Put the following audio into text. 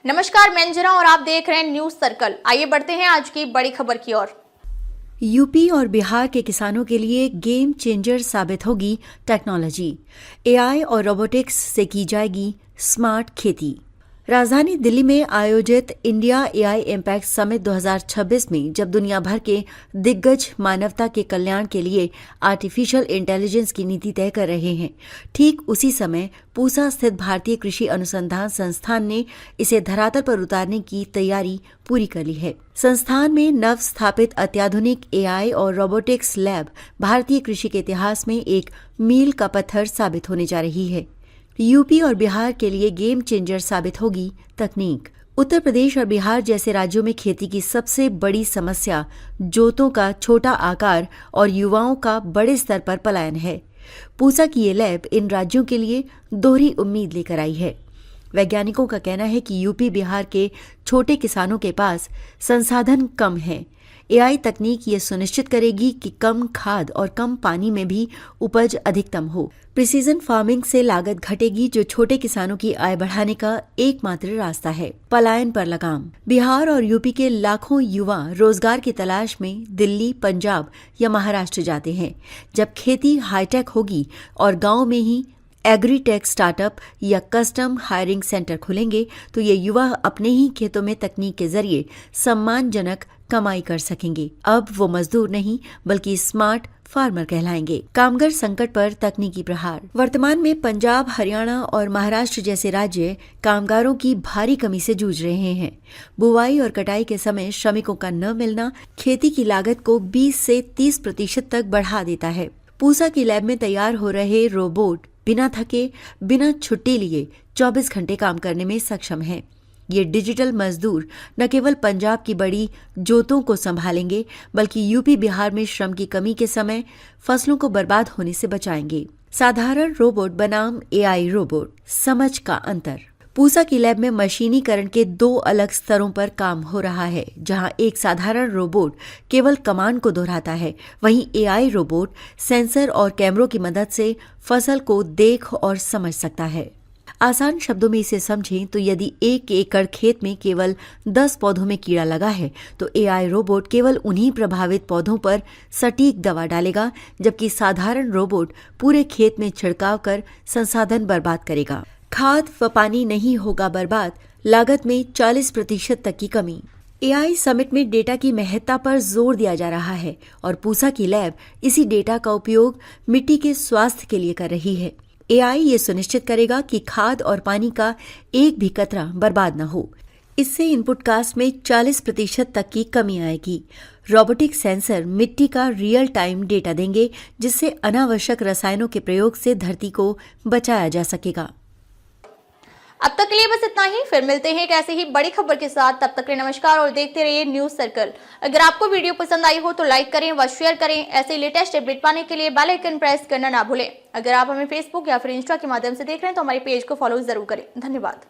नमस्कार, मैं अंजना और आप देख रहे हैं न्यूज सर्कल। आइए बढ़ते हैं आज की बड़ी खबर की ओर। यूपी और बिहार के किसानों के लिए गेम चेंजर साबित होगी टेक्नोलॉजी। एआई और रोबोटिक्स से की जाएगी स्मार्ट खेती। राजधानी दिल्ली में आयोजित इंडिया एआई इम्पैक्ट समिट 2026 में जब दुनिया भर के दिग्गज मानवता के कल्याण के लिए आर्टिफिशियल इंटेलिजेंस की नीति तय कर रहे हैं, ठीक उसी समय पूसा स्थित भारतीय कृषि अनुसंधान संस्थान ने इसे धरातल पर उतारने की तैयारी पूरी कर ली है। संस्थान में नव स्थापित अत्याधुनिक एआई और रोबोटिक्स लैब भारतीय कृषि के इतिहास में एक मील का पत्थर साबित होने जा रही है। यूपी और बिहार के लिए गेम चेंजर साबित होगी तकनीक। उत्तर प्रदेश और बिहार जैसे राज्यों में खेती की सबसे बड़ी समस्या जोतों का छोटा आकार और युवाओं का बड़े स्तर पर पलायन है। पूसा की ये लैब इन राज्यों के लिए दोहरी उम्मीद लेकर आई है। वैज्ञानिकों का कहना है कि यूपी बिहार के छोटे किसानों के पास संसाधन कम हैं। एआई तकनीक ये सुनिश्चित करेगी कि कम खाद और कम पानी में भी उपज अधिकतम हो। प्रिसीजन फार्मिंग से लागत घटेगी, जो छोटे किसानों की आय बढ़ाने का एकमात्र रास्ता है। पलायन पर लगाम। बिहार और यूपी के लाखों युवा रोजगार की तलाश में दिल्ली, पंजाब या महाराष्ट्र जाते हैं। जब खेती हाईटेक होगी और गांव में ही एग्रीटेक स्टार्टअप या कस्टम हायरिंग सेंटर खुलेंगे तो ये युवा अपने ही खेतों में तकनीक के जरिए सम्मानजनक कमाई कर सकेंगे। अब वो मजदूर नहीं बल्कि स्मार्ट फार्मर कहलाएंगे। कामगार संकट पर तकनीकी प्रहार। वर्तमान में पंजाब, हरियाणा और महाराष्ट्र जैसे राज्य कामगारों की भारी कमी से जूझ रहे हैं। बुवाई और कटाई के समय श्रमिकों का न मिलना खेती की लागत को 20 से 30% तक बढ़ा देता है। पूसा की लैब में तैयार हो रहे रोबोट बिना थके, बिना छुट्टी लिए 24 घंटे काम करने में सक्षम हैं। ये डिजिटल मजदूर न केवल पंजाब की बड़ी जोतों को संभालेंगे बल्कि यूपी बिहार में श्रम की कमी के समय फसलों को बर्बाद होने से बचाएंगे। साधारण रोबोट बनाम एआई रोबोट, समझ का अंतर। पूसा की लैब में मशीनीकरण के 2 अलग स्तरों पर काम हो रहा है। जहां एक साधारण रोबोट केवल कमांड को दोहराता है, वहीं एआई रोबोट सेंसर और कैमरों की मदद से फसल को देख और समझ सकता है। आसान शब्दों में इसे समझें तो यदि 1 एकड़ खेत में केवल 10 पौधों में कीड़ा लगा है तो एआई रोबोट केवल उन्हीं प्रभावित पौधों पर सटीक दवा डालेगा, जबकि साधारण रोबोट पूरे खेत में छिड़काव कर संसाधन बर्बाद करेगा। खाद व पानी नहीं होगा बर्बाद, लागत में 40% तक की कमी। एआई समिट में डेटा की महत्ता पर जोर दिया जा रहा है और पूसा की लैब इसी डेटा का उपयोग मिट्टी के स्वास्थ्य के लिए कर रही है। एआई ये सुनिश्चित करेगा कि खाद और पानी का एक भी कतरा बर्बाद न हो। इससे इनपुट कास्ट में 40% तक की कमी आएगी। रोबोटिक सेंसर मिट्टी का रियल टाइम डेटा देंगे, जिससे अनावश्यक रसायनों के प्रयोग से धरती को बचाया जा सकेगा। अब तक के लिए बस इतना ही। फिर मिलते हैं एक ऐसे ही बड़ी खबर के साथ। तब तक के लिए नमस्कार और देखते रहिए न्यूज सर्कल। अगर आपको वीडियो पसंद आई हो तो लाइक करें व शेयर करें। ऐसे लेटेस्ट अपडेट पाने के लिए बेल आइकन प्रेस करना ना भूलें। अगर आप हमें फेसबुक या फिर इंस्टा के माध्यम से देख रहे हैं तो हमारे पेज को फॉलो जरूर करें। धन्यवाद।